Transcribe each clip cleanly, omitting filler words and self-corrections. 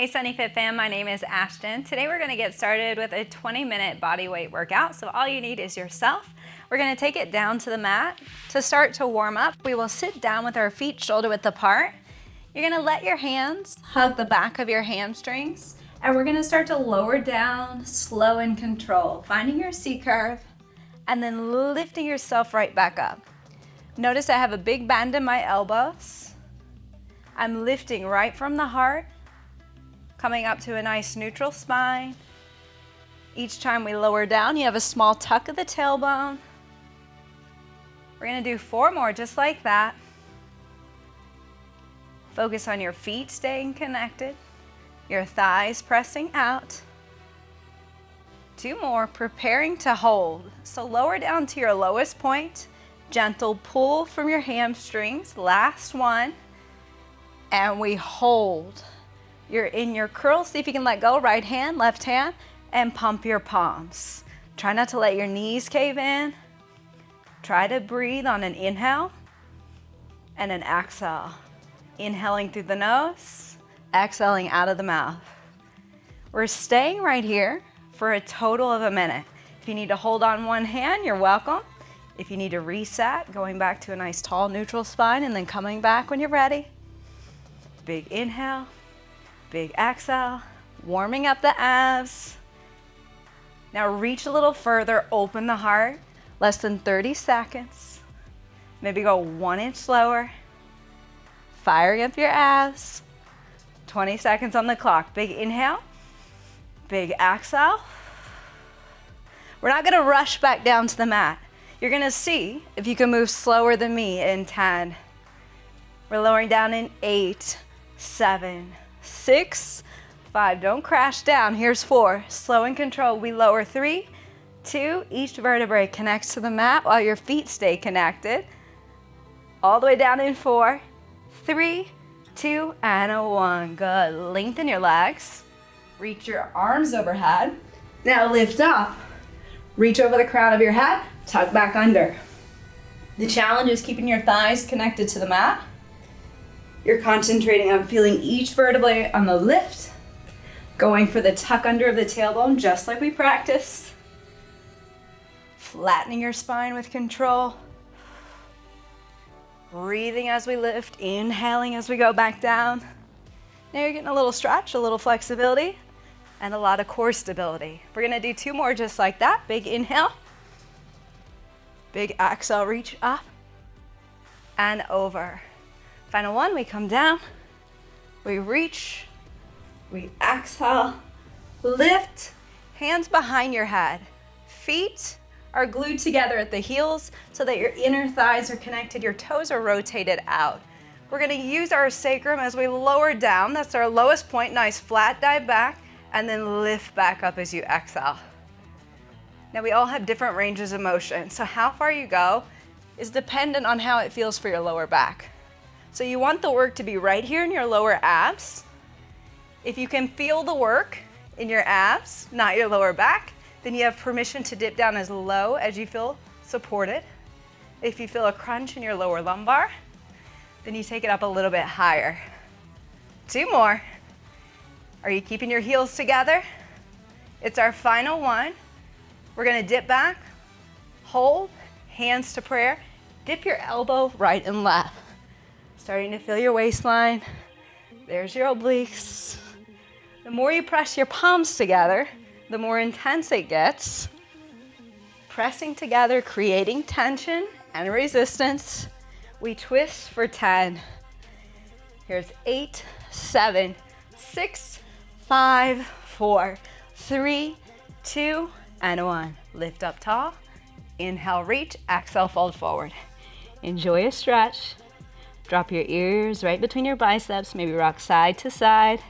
Hey Sunny Fit fam, my name is Ashton. Today we're gonna get started with a 20-minute body weight workout. So all you need is yourself. We're gonna take it down to the mat. To start to warm up, we will sit down with our feet shoulder width apart. You're gonna let your hands hug the back of your hamstrings, and we're gonna start to lower down, slow and control, finding your C curve, and then lifting yourself right back up. Notice I have a big bend in my elbows. I'm lifting right from the heart, coming up to a nice neutral spine. Each time we lower down, you have a small tuck of the tailbone. We're gonna do 4 more just like that. Focus on your feet staying connected, your thighs pressing out. 2 more, preparing to hold. So lower down to your lowest point, gentle pull from your hamstrings, last one, and we hold. You're in your curl, see if you can let go, right hand, left hand, and pump your palms. Try not to let your knees cave in. Try to breathe on an inhale and an exhale. Inhaling through the nose, exhaling out of the mouth. We're staying right here for a total of a minute. If you need to hold on one hand, you're welcome. If you need to reset, going back to a nice tall neutral spine and then coming back when you're ready. Big inhale. Big exhale, warming up the abs. Now reach a little further, open the heart, less than 30 seconds. Maybe go 1 inch slower. Firing up your abs. 20 seconds on the clock. Big inhale, big exhale. We're not gonna rush back down to the mat. You're gonna see if you can move slower than me in 10. We're lowering down in 8, 7, 6, 5, don't crash down. Here's 4, slow and control. We lower 3, 2, each vertebrae connects to the mat while your feet stay connected. All the way down in 4, 3, 2, and a 1. Good, lengthen your legs. Reach your arms overhead. Now lift up. Reach over the crown of your head, tuck back under. The challenge is keeping your thighs connected to the mat. You're concentrating on feeling each vertebrae on the lift, going for the tuck under of the tailbone, just like we practiced. Flattening your spine with control. Breathing as we lift, inhaling as we go back down. Now you're getting a little stretch, a little flexibility, and a lot of core stability. We're gonna do 2 more just like that. Big inhale. Big exhale, reach up and over. Final one, we come down, we reach, we exhale, lift, hands behind your head. Feet are glued together at the heels so that your inner thighs are connected, your toes are rotated out. We're gonna use our sacrum as we lower down, that's our lowest point, nice flat dive back, and then lift back up as you exhale. Now we all have different ranges of motion, so how far you go is dependent on how it feels for your lower back. So you want the work to be right here in your lower abs. If you can feel the work in your abs, not your lower back, then you have permission to dip down as low as you feel supported. If you feel a crunch in your lower lumbar, then you take it up a little bit higher. 2 more. Are you keeping your heels together? It's our final one. We're gonna dip back, hold, hands to prayer, dip your elbow right and left. Starting to feel your waistline. There's your obliques. The more you press your palms together, the more intense it gets. Pressing together, creating tension and resistance. We twist for 10. Here's 8, 7, 6, 5, 4, 3, 2, and 1. Lift up tall. Inhale, reach. Exhale, fold forward. Enjoy a stretch. Drop your ears right between your biceps, maybe rock side to side.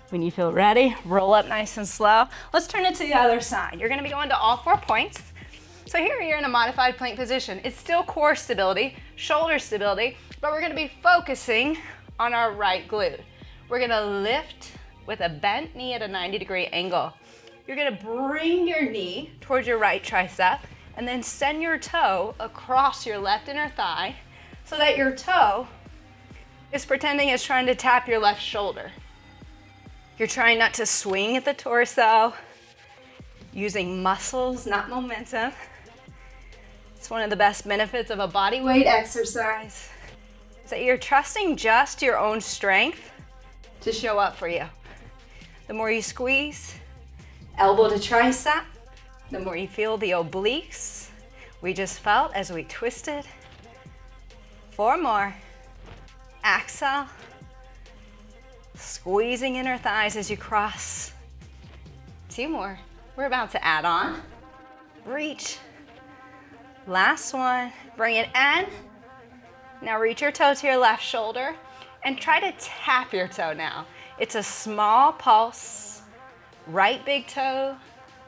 When you feel ready, roll up nice and slow. Let's turn it to the other side. You're gonna be going to all 4 points. So here you're in a modified plank position. It's still core stability, shoulder stability, but we're gonna be focusing on our right glute. We're gonna lift with a bent knee at a 90-degree angle. You're gonna bring your knee towards your right tricep, and then send your toe across your left inner thigh so that your toe is pretending it's trying to tap your left shoulder. You're trying not to swing at the torso, using muscles, not momentum. It's one of the best benefits of a body weight exercise, is that you're trusting just your own strength to show up for you. The more you squeeze, elbow to tricep, the more you feel the obliques we just felt as we twisted. 4 more. Exhale. Squeezing inner thighs as you cross. 2 more. We're about to add on. Reach. Last one. Bring it in. Now reach your toe to your left shoulder and try to tap your toe now. It's a small pulse. Right big toe,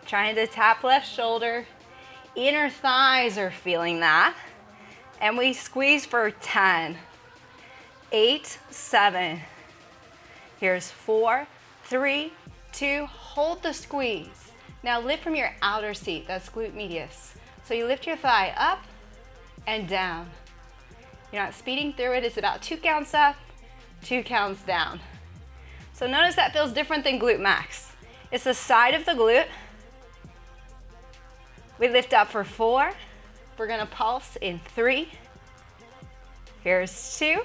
trying to tap left shoulder. Inner thighs are feeling that. And we squeeze for 10, 8, 7. Here's 4, 3, 2, hold the squeeze. Now lift from your outer seat, that's glute medius. So you lift your thigh up and down. You're not speeding through it, it's about 2 counts up, 2 counts down. So notice that feels different than glute max. It's the side of the glute. We lift up for 4. We're gonna pulse in 3. Here's 2.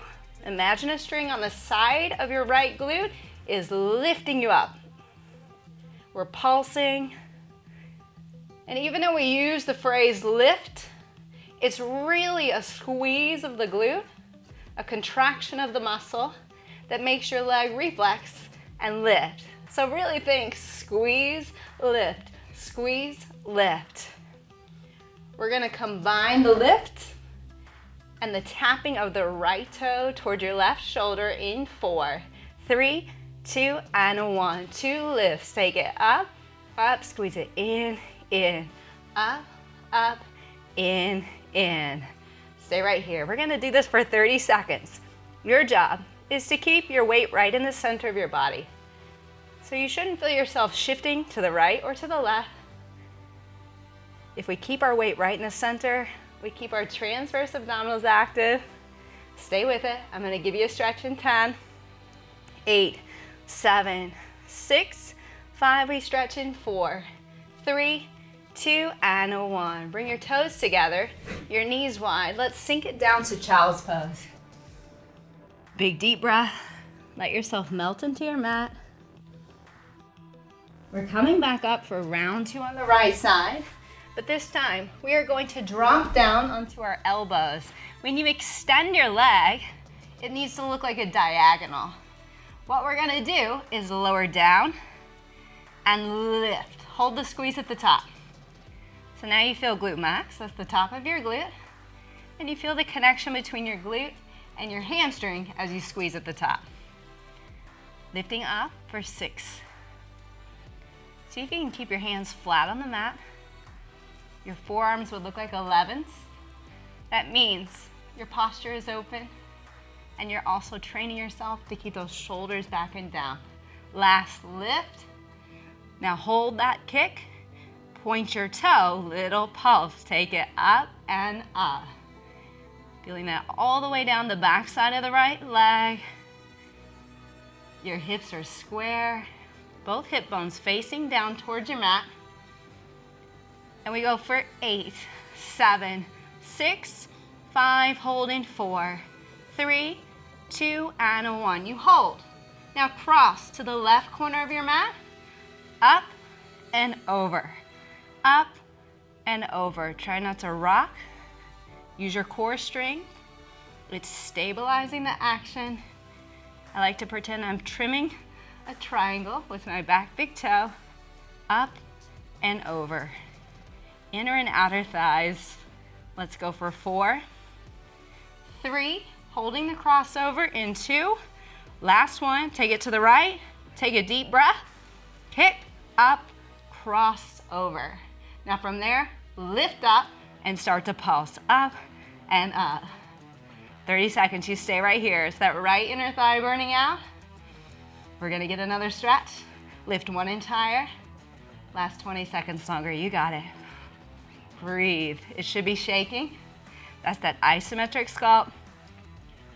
Imagine a string on the side of your right glute is lifting you up. We're pulsing. And even though we use the phrase lift, it's really a squeeze of the glute, a contraction of the muscle that makes your leg reflex and lift. So really think squeeze, lift, squeeze, lift. We're gonna combine the lift and the tapping of the right toe toward your left shoulder in 4, 3, 2, and 1. 2 lifts. Take it up, up, squeeze it in, up, in. Stay right here. We're gonna do this for 30 seconds. Your job is to keep your weight right in the center of your body. So you shouldn't feel yourself shifting to the right or to the left. If we keep our weight right in the center, we keep our transverse abdominals active. Stay with it. I'm gonna give you a stretch in 10, 8, 7, 6, 5. We stretch in 4, 3, 2, and 1. Bring your toes together, your knees wide. Let's sink it down to child's pose. Big deep breath. Let yourself melt into your mat. We're coming back up for round 2 on the right side. But this time, we are going to drop down onto our elbows. When you extend your leg, it needs to look like a diagonal. What we're gonna do is lower down and lift. Hold the squeeze at the top. So now you feel glute max, that's the top of your glute, and you feel the connection between your glute and your hamstring as you squeeze at the top. Lifting up for 6. See if you can keep your hands flat on the mat. Your forearms would look like 11s. That means your posture is open and you're also training yourself to keep those shoulders back and down. Last lift. Now hold that kick. Point your toe, little pulse. Take it up and up. Feeling that all the way down the back side of the right leg. Your hips are square. Both hip bones facing down towards your mat. And we go for 8, 7, 6, 5, holding 4, 3, 2, and 1. You hold. Now cross to the left corner of your mat. Up and over. Up and over. Try not to rock. Use your core strength. It's stabilizing the action. I like to pretend I'm trimming a triangle with my back big toe. Up and over. Inner and outer thighs. Let's go for 4, 3, holding the crossover in 2. Last one, take it to the right. Take a deep breath. Kick, up, cross over. Now from there, lift up and start to pulse up and up. 30 seconds, you stay right here. Is that right inner thigh burning out? We're gonna get another stretch. Lift 1 inch higher. Last 20 seconds longer, you got it. Breathe. It should be shaking. That's that isometric sculpt.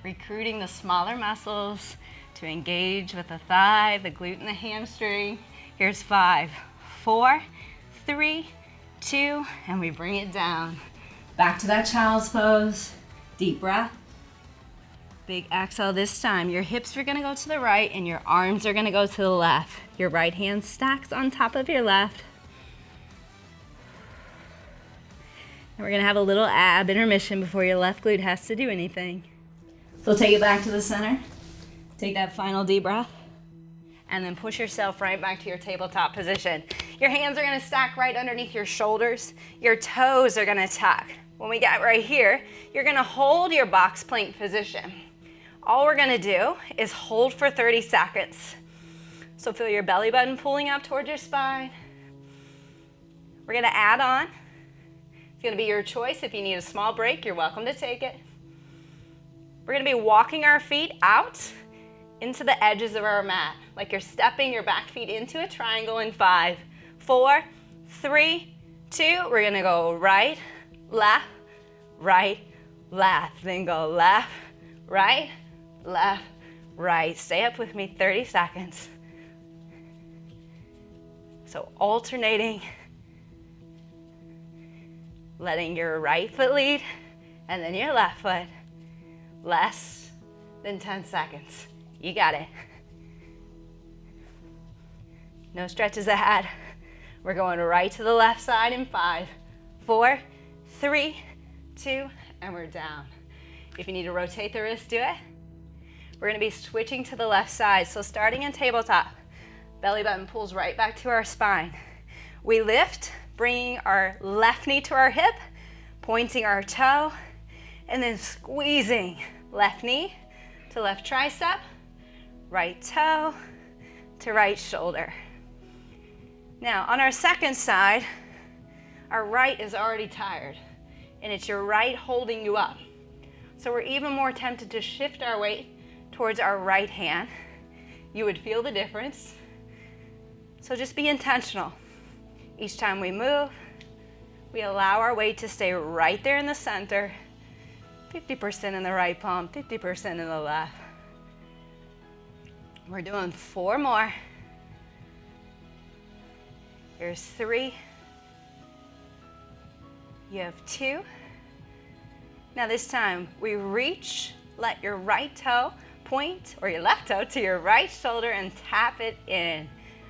recruiting the smaller muscles to engage with the thigh, the glute, and the hamstring. Here's 5, 4, 3, 2, and we bring it down. Back to that child's pose. Deep breath. Big exhale this time. Your hips are gonna go to the right and your arms are gonna go to the left. Your right hand stacks on top of your left. And we're gonna have a little ab intermission before your left glute has to do anything. So take it back to the center. Take that final deep breath. And then push yourself right back to your tabletop position. Your hands are gonna stack right underneath your shoulders. Your toes are gonna tuck. When we get right here, you're gonna hold your box plank position. All we're gonna do is hold for 30 seconds. So feel your belly button pulling up towards your spine. We're gonna add on. It's gonna be your choice. If you need a small break, you're welcome to take it. We're gonna be walking our feet out into the edges of our mat, like you're stepping your back feet into a triangle in 5, 4, 3, 2. We're gonna go right, left, then go left, right, left, right. Stay up with me 30 seconds. So alternating, letting your right foot lead and then your left foot. Less than 10 seconds. You got it. No stretches ahead. We're going right to the left side in 5, 4, 3, 2, and we're down. If you need to rotate the wrist, do it. We're gonna be switching to the left side. So starting in tabletop, belly button pulls right back to our spine. We lift, bringing our left knee to our hip, pointing our toe, and then squeezing left knee to left tricep, right toe to right shoulder. Now on our second side, our right is already tired and it's your right holding you up. So we're even more tempted to shift our weight towards our right hand. You would feel the difference. So just be intentional. Each time we move, we allow our weight to stay right there in the center, 50% in the right palm, 50% in the left. We're doing 4 more. Here's 3. You have 2. Now this time, we reach, let your right toe point, or your left toe to your right shoulder and tap it in.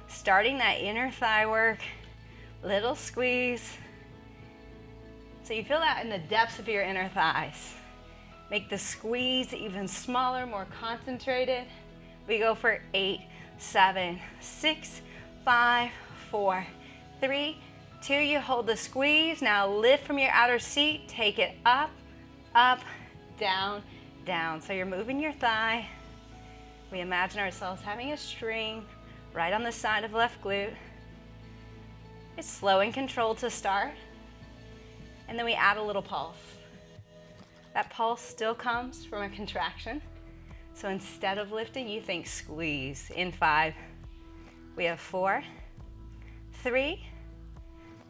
Starting that inner thigh work, little squeeze. So you feel that in the depths of your inner thighs. Make the squeeze even smaller, more concentrated. We go for 8, 7, 6, 5, 4, 3, 2. You hold the squeeze. Now lift from your outer seat. Take it up, up, down, down. So you're moving your thigh. We imagine ourselves having a string right on the side of left glute. It's slow and controlled to start. And then we add a little pulse. That pulse still comes from a contraction. So instead of lifting, you think squeeze. In 5, we have 4, 3,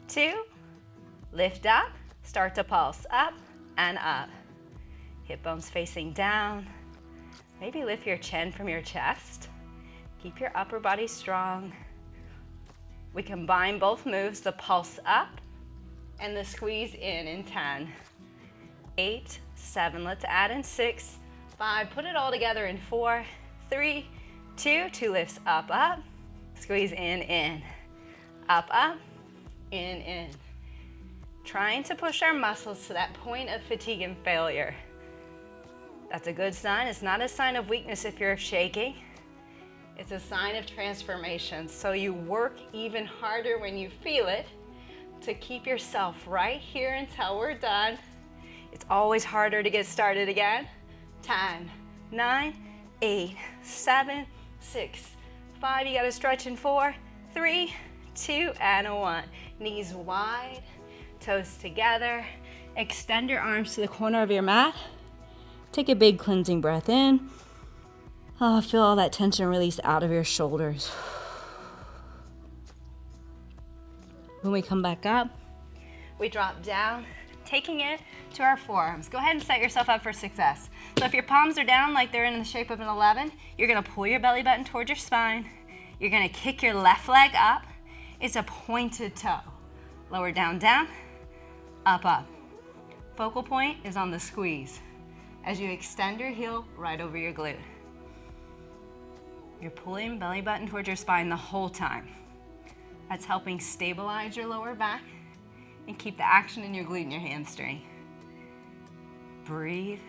2, lift up, start to pulse up and up. Hip bones facing down. Maybe lift your chin from your chest. Keep your upper body strong. We combine both moves, the pulse up and the squeeze in 10, 8, 7. Let's add in 6, 5. Put it all together in 4, 3, 2. 2 lifts up, up. Squeeze in. Up, up, in. Trying to push our muscles to that point of fatigue and failure. That's a good sign. It's not a sign of weakness if you're shaking. It's a sign of transformation. So you work even harder when you feel it to keep yourself right here until we're done. It's always harder to get started again. 10, 9, 8, 7, 6, 5. You gotta stretch in 4, 3, 2, and 1. Knees wide, toes together. Extend your arms to the corner of your mat. Take a big cleansing breath in. Oh, feel all that tension release out of your shoulders. When we come back up, we drop down taking it to our forearms. Go ahead and set yourself up for success. So if your palms are down like they're in the shape of an 11, you're gonna pull your belly button towards your spine. You're gonna kick your left leg up. It's a pointed toe. Lower down, down, up, up. Focal point is on the squeeze as you extend your heel right over your glute. You're pulling belly button towards your spine the whole time. That's helping stabilize your lower back and keep the action in your glute and your hamstring. Breathe.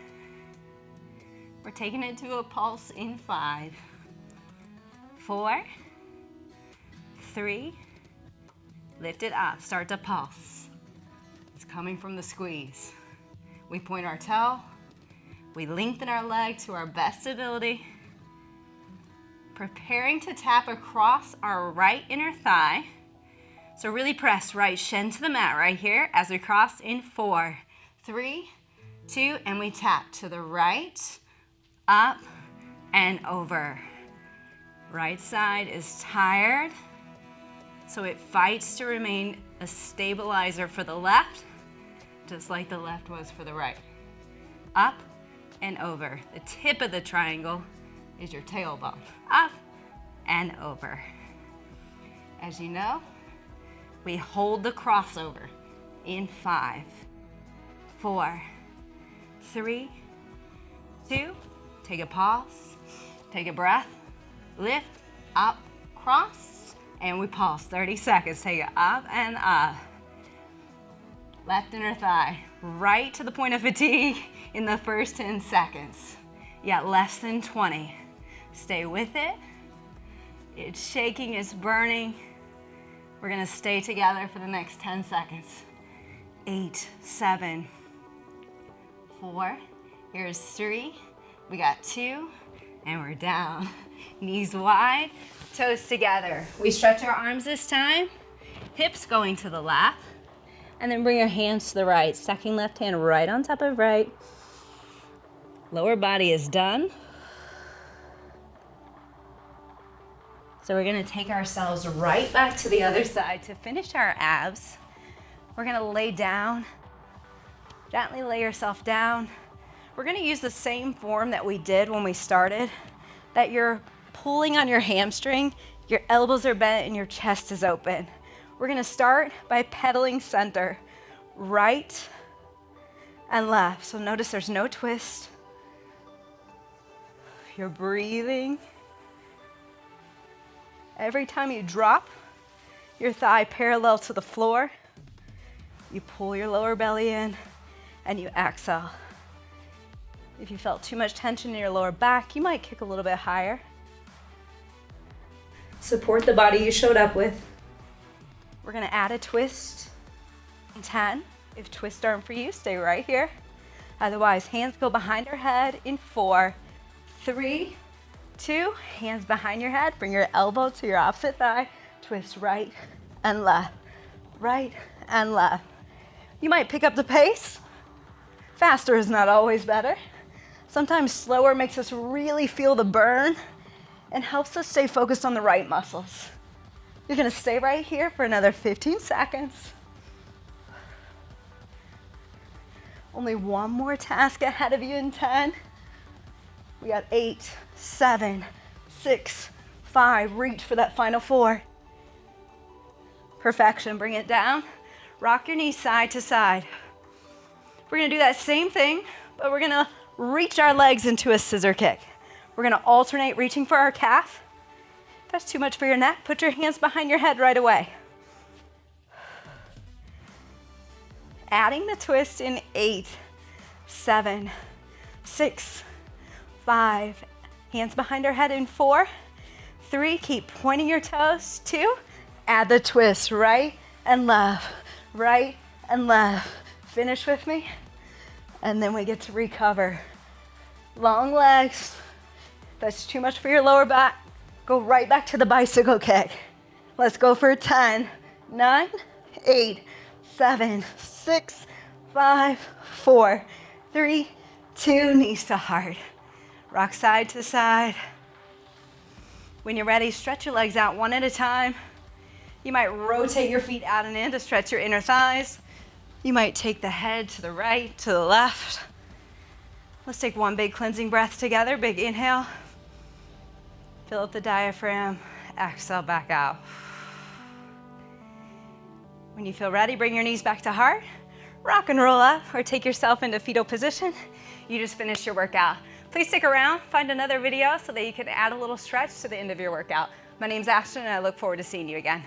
We're taking it to a pulse in 5, 4, 3, lift it up, start to pulse. It's coming from the squeeze. We point our toe, we lengthen our leg to our best ability, preparing to tap across our right inner thigh. So really press right shin to the mat right here as we cross in 4, 3, 2, and we tap to the right, up, and over. Right side is tired, so it fights to remain a stabilizer for the left, just like the left was for the right. Up and over. The tip of the triangle is your tailbone. Up and over. As you know, we hold the crossover in 5, 4, 3, 2, take a pause, take a breath, lift, up, cross, and we pause 30 seconds. Take it up and up. Left inner thigh, right to the point of fatigue in the first 10 seconds. Yet less than 20. Stay with it. It's shaking, it's burning. We're gonna stay together for the next 10 seconds. 8, 7, 4, here's 3, we got 2, and we're down. Knees wide, toes together. We stretch our arms this time, hips going to the left, and then bring your hands to the right, stacking left hand right on top of right. Lower body is done. So we're gonna take ourselves right back to the other side to finish our abs. We're gonna lay down, gently lay yourself down. We're gonna use the same form that we did when we started, that you're pulling on your hamstring, your elbows are bent and your chest is open. We're gonna start by pedaling center, right and left. So notice there's no twist. You're breathing. Every time you drop your thigh parallel to the floor, you pull your lower belly in and you exhale. If you felt too much tension in your lower back, you might kick a little bit higher. Support the body you showed up with. We're gonna add a twist in 10. If twists aren't for you, stay right here. Otherwise, hands go behind your head in 4, 3, 2, hands behind your head, bring your elbow to your opposite thigh, twist right and left, right and left. You might pick up the pace. Faster is not always better. Sometimes slower makes us really feel the burn and helps us stay focused on the right muscles. You're gonna stay right here for another 15 seconds. Only one more task ahead of you in 10. We got 8, 7, 6, 5. Reach for that final 4. Perfection. Bring it down. Rock your knees side to side. We're gonna do that same thing, but we're gonna reach our legs into a scissor kick. We're gonna alternate reaching for our calf. If that's too much for your neck, put your hands behind your head right away. Adding the twist in 8, 7, 6, 5, hands behind our head in 4, 3, keep pointing your toes, 2, add the twist, right and left, right and left. Finish with me, and then we get to recover. Long legs. If that's too much for your lower back, go right back to the bicycle kick. Let's go for 10, 9, 8, 7, 6, 5, 4, 3, 2, knees to heart. Rock side to side. When you're ready, stretch your legs out one at a time. You might rotate your feet out and in to stretch your inner thighs. You might take the head to the right, to the left. Let's take one big cleansing breath together. Big inhale. Fill up the diaphragm. Exhale back out. When you feel ready, bring your knees back to heart. Rock and roll up or take yourself into fetal position. You just finished your workout. Please stick around, find another video so that you can add a little stretch to the end of your workout. My name's Ashton and I look forward to seeing you again.